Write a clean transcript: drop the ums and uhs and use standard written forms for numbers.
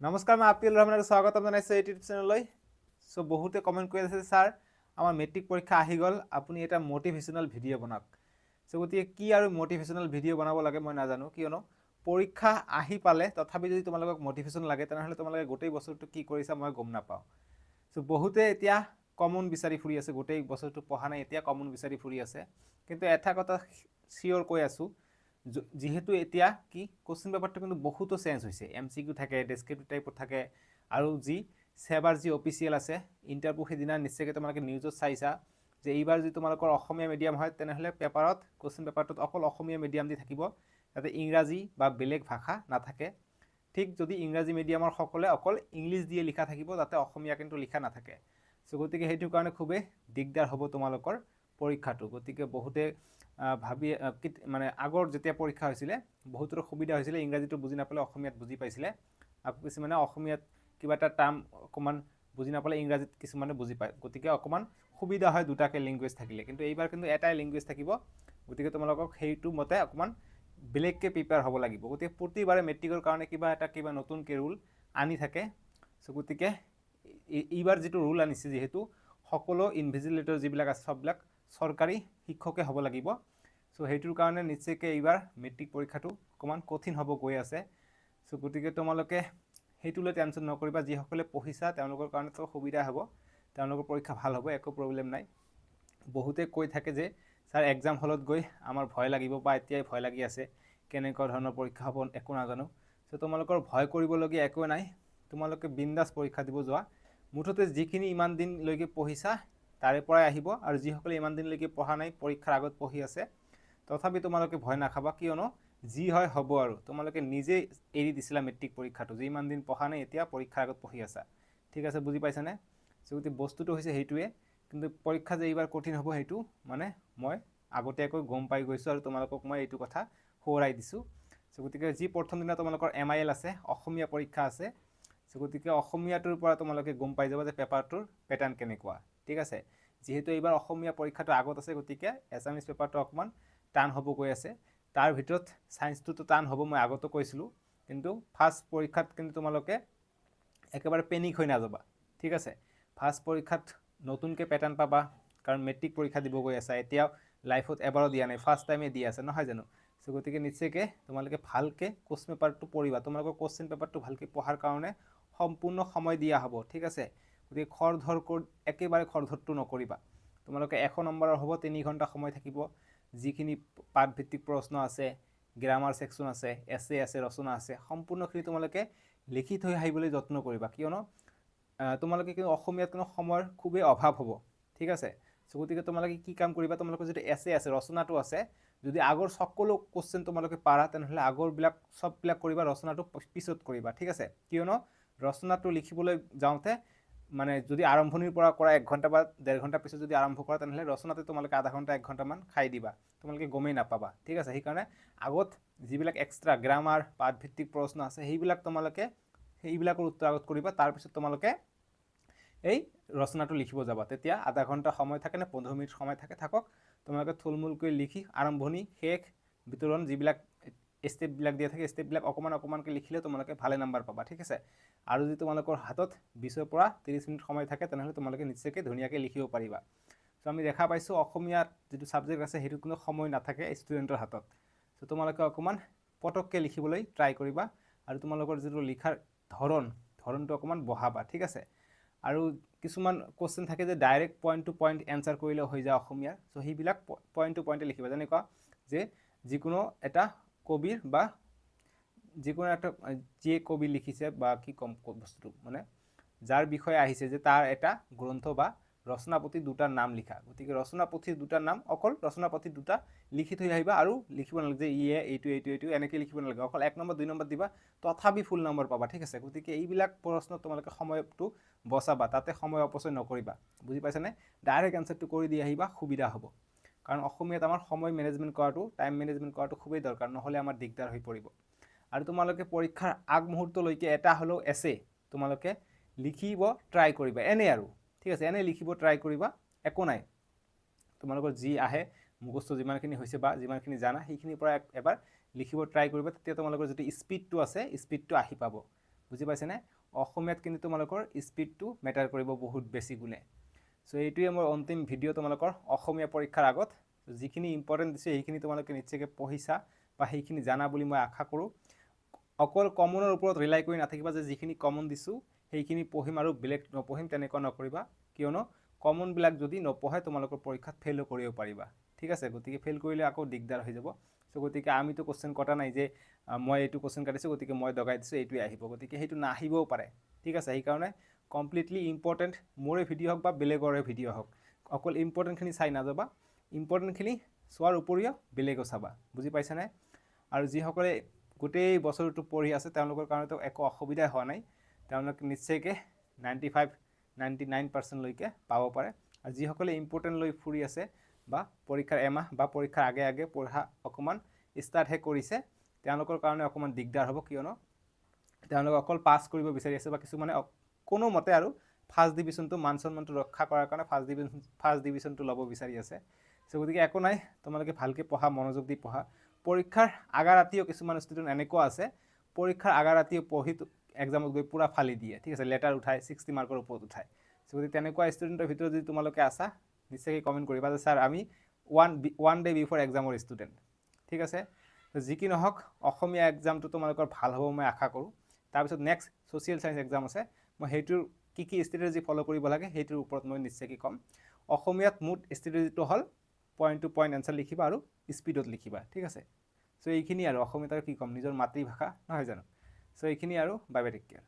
নমস্কাৰ, মই আপিল ৰহমানক স্বাগতম জনাইছোঁ ইউটিউব চেনেললৈ। চ' বহুতে কমেণ্ট কৰি আছে, ছাৰ আমাৰ মেট্ৰিক পৰীক্ষা আহি গ'ল, আপুনি এটা মটিভেশ্যনেল ভিডিঅ' বনাওক। চ' গতিকে কি আৰু মটিভেশ্যনেল ভিডিঅ' বনাব লাগে মই নাজানো, কিয়নো পৰীক্ষা আহি পালে তথাপি যদি তোমালোকক মটিভেশ্যন লাগে তেনেহ'লে তোমালোকে গোটেই বছৰটো কি কৰিছা মই গম নাপাওঁ। চ' বহুতে এতিয়া কমন বিচাৰি ফুৰি আছে, গোটেই বছৰটো পঢ়া নাই, এতিয়া কমন বিচাৰি ফুৰি আছে। কিন্তু এটা কথা চিয়'ৰ কৈ আছোঁ, যেহেতু এতিয়া কি কোশ্চিন পেপাৰটো কিন্তু বহুতো চেঞ্জ হৈছে, MCQ থাকে, ডেছক্ৰিপটিভ টাইপত থাকে, আৰু যি সেবাৰ যি অফিচিয়েল আছে ইণ্টাৰভিউ সেইদিনা নিশ্চয়কৈ তোমালোকে নিউজত চাইছা যে এইবাৰ যদি তোমালোকৰ অসমীয়া মিডিয়াম হয় তেনেহ'লে পেপাৰত কোশ্চিন পেপাৰটোত অকল অসমীয়া মিডিয়াম দি থাকিব, যাতে ইংৰাজী বা বেলেগ ভাষা নাথাকে। ঠিক যদি ইংৰাজী মিডিয়ামৰ সকলে অকল ইংলিছ দিয়ে লিখা থাকিব, তাতে অসমীয়া কিন্তু লিখা নাথাকে। চ' গতিকে সেইটোৰ কাৰণে খুবেই দিগদাৰ হ'ব তোমালোকৰ পৰীক্ষাটো। গতিকে বহুতে ভাবি মানে আগৰ যেতিয়া পৰীক্ষা হৈছিলে বহুতৰ সুবিধা হৈছিলে, ইংৰাজীটো বুজি নাপালে অসমীয়াত বুজি পাইছিলে, আকৌ কিছুমানে অসমীয়াত কিবা এটা টাৰ্ম অকণমান বুজি নাপালে ইংৰাজীত কিছুমানে বুজি পায়। গতিকে অকণমান সুবিধা হয় দুটাকৈ লেংগুৱেজ থাকিলে, কিন্তু এইবাৰ কিন্তু এটাই লেংগুৱেজ থাকিব। গতিকে তোমালোকক সেইটো মতে অকণমান বেলেগকৈ প্ৰিপেয়াৰ হ'ব লাগিব। গতিকে প্ৰতিবাৰে মেট্ৰিকৰ কাৰণে কিবা নতুনকৈ ৰুল আনি থাকে। চ' গতিকে এইবাৰ যিটো ৰুল আনিছে, যিহেতু সকলো ইনভিজিলেটৰ যিবিলাক আছে সববিলাক চৰকাৰী শিক্ষকে হ'ব লাগিব। চ' সেইটোৰ কাৰণে নিশ্চয়কৈ এইবাৰ মেট্ৰিক পৰীক্ষাটো অকণমান কঠিন হ'ব গৈ আছে। চ' গতিকে তোমালোকে সেইটোলৈ টেনশ্যন নকৰিবা, যিসকলে পঢ়িছা তেওঁলোকৰ কাৰণেতো সুবিধা হ'ব, তেওঁলোকৰ পৰীক্ষা ভাল হ'ব, একো প্ৰব্লেম নাই। বহুতে কৈ থাকে যে ছাৰ এক্সাম হলত গৈ আমাৰ ভয় লাগিব বা এতিয়াই ভয় লাগি আছে, কেনেকুৱা ধৰণৰ পৰীক্ষা হ'ব একো নাজানো। চ' তোমালোকৰ ভয় কৰিবলগীয়া একো নাই, তোমালোকে বিন্দাছ পৰীক্ষা দিব যোৱা। মুঠতে যিখিনি ইমান দিনলৈকে পঢ়িছা তাৰে পৰাই আহিব, আৰু যিসকলে ইমান দিনলৈকে পঢ়া নাই, পৰীক্ষাৰ আগত পঢ়ি আছে, তথাপি তোমালোকে ভয় নাখাবা, কিয়নো যি হয় হ'ব। আৰু তোমালোকে নিজেই এৰি দিছিলা মেট্ৰিক পৰীক্ষাটো, যে ইমান দিন পঢ়া নাই এতিয়া পৰীক্ষাৰ আগত পঢ়ি আছা, ঠিক আছে, বুজি পাইছানে? চ' গতিকে বস্তুটো হৈছে সেইটোৱে, কিন্তু পৰীক্ষা যে এইবাৰ কঠিন হ'ব সেইটো মানে মই আগতীয়াকৈ গম পাই গৈছোঁ, আৰু তোমালোকক মই এইটো কথা সোঁৱৰাই দিছোঁ। চ' গতিকে যি প্ৰথম দিনা তোমালোকৰ MIL আছে, অসমীয়া পৰীক্ষা আছে, চ' গতিকে অসমীয়াটোৰ পৰা তোমালোকে গম পাই যাবা যে পেপাৰটোৰ পেটাৰ্ণ কেনেকুৱা, ঠিক আছে। যিহেতু এইবাৰ অসমীয়া পৰীক্ষাটো আগত আছে, গতিকে এছামিজ পেপাৰটো অকণমান টান হ'ব গৈ আছে। তাৰ ভিতৰত ছায়েন্সটোতো টান হ'ব, মই আগতো কৈছিলোঁ, কিন্তু ফাৰ্ষ্ট পৰীক্ষাত কিন্তু তোমালোকে একেবাৰে পেনিক হৈ নাযাবা, ঠিক আছে। ফাৰ্ষ্ট পৰীক্ষাত নতুনকৈ পেটাৰ্ণ পাবা, কাৰণ মেট্ৰিক পৰীক্ষা দিব গৈ আছা, এতিয়াও লাইফত এবাৰো দিয়া নাই, ফাৰ্ষ্ট টাইমে দি আছে, নহয় জানো? চ' গতিকে নিশ্চয়কৈ তোমালোকে ভালকৈ কুৱেশ্যন পেপাৰটো পঢ়িবা, তোমালোকৰ কুৱেশ্যন পেপাৰটো ভালকৈ পঢ়াৰ কাৰণে সম্পূৰ্ণ সময় দিয়া হ'ব, ঠিক আছে। গতিকে একেবাৰে খৰধৰটো নকৰিবা। তোমালোকে 100 নম্বৰৰ হ'ব, 3 ঘণ্টা সময় থাকিব। যিখিনি পাঠভিত্তিক প্ৰশ্ন আছে, গ্ৰামাৰ ছেকশ্যন আছে, এছে আছে, ৰচনা আছে, সম্পূৰ্ণখিনি তোমালোকে লিখি থৈ আহিবলৈ যত্ন কৰিবা, কিয়নো তোমালোকে কিন্তু অসমীয়াত কিন্তু সময়ৰ খুবেই অভাৱ হ'ব, ঠিক আছে। চ' গতিকে তোমালোকে কি কাম কৰিবা, তোমালোকৰ যিটো এছে আছে, ৰচনাটো আছে, যদি আগৰ সকলো কুৱেশ্যন তোমালোকে পাৰা তেনেহ'লে আগৰবিলাক চববিলাক কৰিবা, ৰচনাটো পিছত কৰিবা, ঠিক আছে। কিয়নো ৰচনাটো লিখিবলৈ যাওঁতে মানে যদি আৰম্ভণিৰ পৰা কৰা 1 ঘণ্টা বা 1.5 ঘণ্টা পিছত যদি আৰম্ভ কৰা, তেনেহ'লে ৰচনাতে তোমালোকে আধা ঘণ্টা 1 ঘণ্টামান খাই দিবা, তোমালোকে গমেই নাপাবা, ঠিক আছে। সেইকাৰণে আগত যিবিলাক এক্সট্ৰা গ্ৰামাৰ পাঠভিত্তিক প্ৰশ্ন আছে সেইবিলাকৰ উত্তৰ আগত কৰিবা, তাৰপিছত তোমালোকে এই ৰচনাটো লিখিব যাবা। তেতিয়া আধা ঘণ্টা সময় থাকে নে 15 মিনিট সময় থাকক, তোমালোকে থুলমূলকৈ লিখি আৰম্ভণি শেষ বিতৰণ যিবিলাক ষ্টেপবিলাক দিয়া থাকে, ষ্টেপবিলাক অকণমানকৈ লিখিলে তোমালোকে ভালে নাম্বাৰ পাবা, ঠিক আছে। আৰু যদি তোমালোকৰ হাতত 20 পৰা 30 মিনিট সময় থাকে তেনেহ'লে তোমালোকে নিশ্চয়কৈ ধুনীয়াকৈ লিখিব পাৰিবা। চ' আমি দেখা পাইছোঁ অসমীয়াত যিটো ছাবজেক্ট আছে সেইটো কোনো সময় নাথাকে ষ্টুডেণ্টৰ হাতত। চ' তোমালোকে অকণমান পটককৈ লিখিবলৈ ট্ৰাই কৰিবা, আৰু তোমালোকৰ যিটো লিখাৰ ধৰণটো অকণমান বঢ়াবা, ঠিক আছে। আৰু কিছুমান কুৱেশ্যন থাকে যে direct point two point answer কৰিলে হৈ যায় অসমীয়াৰ, চ' সেইবিলাক পইণ্ট টু পইণ্টে লিখিবা। যেনেকুৱা যে যিকোনো এটা কবিৰ বা যিকোনো এটা যিয়ে কবি লিখিছে বা কি ক'ম বস্তুটো, মানে যাৰ বিষয়ে আহিছে যে তাৰ এটা গ্ৰন্থ বা ৰচনাপতি দুটাৰ নাম লিখা। গতিকে ৰচনাপতিৰ দুটাৰ নাম, অকল ৰচনাপতি দুটা লিখি থৈ আহিবা, আৰু লিখিব নালাগে যে এইটো এনেকৈ লিখিব নালাগে, অকল 1 নম্বৰ 2 নম্বৰ দিবা, তথাপি ফুল নম্বৰ পাবা, ঠিক আছে। গতিকে এইবিলাক প্ৰশ্নত তোমালোকে সময়টো বচাবা, তাতে সময় অপচয় নকৰিবা, বুজি পাইছানে? ডাইৰেক্ট এনচাৰটো কৰি দি আহিবা, সুবিধা হ'ব। কাৰণ অসমীয়াত আমাৰ সময় মেনেজমেণ্ট কৰাটো, টাইম মেনেজমেণ্ট কৰাটো খুবেই দৰকাৰ, নহ'লে আমাৰ দিগদাৰ হৈ পৰিব। আৰু তোমালোকে পৰীক্ষাৰ আগমুহূৰ্তলৈকে এটা হ'লেও এছে তোমালোকে লিখিব ট্ৰাই কৰিবা, এনেই আৰু, ঠিক আছে, এনেই লিখিব ট্ৰাই কৰিবা, একো নাই। তোমালোকৰ যি আহে মুখস্থ যিমানখিনি হৈছে বা যিমানখিনি জানা সেইখিনিৰ পৰা এবাৰ লিখিব ট্ৰাই কৰিবা, তেতিয়া তোমালোকৰ যিটো স্পীডটো আছে স্পীডটো আহি পাব, বুজি পাইছেনে অসমীয়াত কিন্তু তোমালোকৰ স্পীডটো মেটাৰ কৰিব বহুত বেছি গুণে সো এইটোৱে মোৰ অন্তিম ভিডিঅ' তোমালোকৰ অসমীয়া পৰীক্ষাৰ আগত যিখিনি ইম্পৰ্টেণ্ট দিছে সেইখিনি তোমালোকে নিশ্চয়কৈ পঢ়িছা বা সেইখিনি জানা বুলি মই আশা কৰোঁ অকল কমনৰ ওপৰত ৰিলাই কৰি নাথাকিবা যে যিখিনি কমন দিছোঁ সেইখিনি পঢ়িম আৰু বেলেগ নপঢ়িম তেনেকুৱা নকৰিবা কিয়নো কমনবিলাক যদি নপঢ়াই তোমালোকৰ পৰীক্ষাত ফেইলো কৰিব পাৰিবা ঠিক আছে গতিকে ফেইল কৰিলে আকৌ দিগদাৰ হৈ যাব সো গতিকে আমিতো কোশ্চেন কটা নাই যে মই এইটো কোশ্চেন কাটিছোঁ গতিকে মই দগাই দিছোঁ এইটোৱে আহিব গতিকে সেইটো নাহিবও পাৰে ঠিক আছে সেইকাৰণে কমপ্লিটলি ইম্পৰ্টেণ্ট মোৰে ভিডিঅ' হওক বা বেলেগৰে ভিডিঅ' হওক অকল ইম্পৰ্টেণ্টখিনি চাই নাযাবা ইম্পৰ্টেণ্টখিনি চোৱাৰ উপৰিও বেলেগো চাবা বুজি পাইছানে আৰু যিসকলে গোটেই বছৰটো পঢ়ি আছে তেওঁলোকৰ কাৰণেতো একো অসুবিধাই হোৱা নাই তেওঁলোকে নিশ্চয়কৈ 95-99% লৈকে পাব পাৰে আৰু যিসকলে ইম্পৰ্টেণ্ট লৈ ফুৰি আছে বা পৰীক্ষাৰ এমাহ বা পৰীক্ষাৰ আগে আগে পঢ়া অকণমান ষ্টাৰ্টহে কৰিছে তেওঁলোকৰ কাৰণে অকণমান দিগদাৰ হ'ব কিয়নো তেওঁলোকে অকল পাছ কৰিব বিচাৰি আছে বা কিছুমানে কোনো মতে আৰু ফাৰ্ষ্ট ডিভিজনটো মান সন্মানটো ৰক্ষা কৰাৰ কাৰণে ফাৰ্ষ্ট ডিভিজনটো ল'ব বিচাৰি আছে সো গতিকে একো নাই তোমালোকে ভালকৈ পঢ়া মনোযোগ দি পঢ়া পৰীক্ষাৰ আগা ৰাতিও কিছুমান ষ্টুডেণ্ট এনেকুৱা আছে পৰীক্ষাৰ আগা ৰাতিও পঢ়ি এক্সামত গৈ পূৰা ফালি দিয়ে ঠিক আছে লেটাৰ উঠায় 60 মাৰ্কৰ ওপৰত উঠায় সো গতিকে তেনেকুৱা ষ্টুডেণ্টৰ ভিতৰত যদি তোমালোকে আছা নিশ্চয়কৈ কমেণ্ট কৰিবা যে ছাৰ আমি ওৱান ডে বিফৰ এক্সামৰ ষ্টুডেণ্ট ঠিক আছে যি কি নহওক অসমীয়া এক্সামটো তোমালোকৰ ভাল হ'ব মই আশা কৰোঁ তাৰপিছত নেক্সট ছ'চিয়েল ছায়েন্স এক্সাম আছে মই সেইটোৰ কি ষ্ট্ৰেটেজি ফ'ল' কৰিব লাগে সেইটোৰ ওপৰত মই নিশ্চয়কৈ ক'ম অসমীয়াত মুঠ ষ্ট্ৰেটেজিটো হ'ল পইণ্ট টু পইণ্ট এনচাৰ লিখিবা আৰু স্পীডত লিখিবা ঠিক আছে সো এইখিনি আৰু অসমীয়াত আৰু কি ক'ম নিজৰ মাতৃভাষা নহয় জানো সো এইখিনি আৰু বাই বাই টেক কেয়াৰ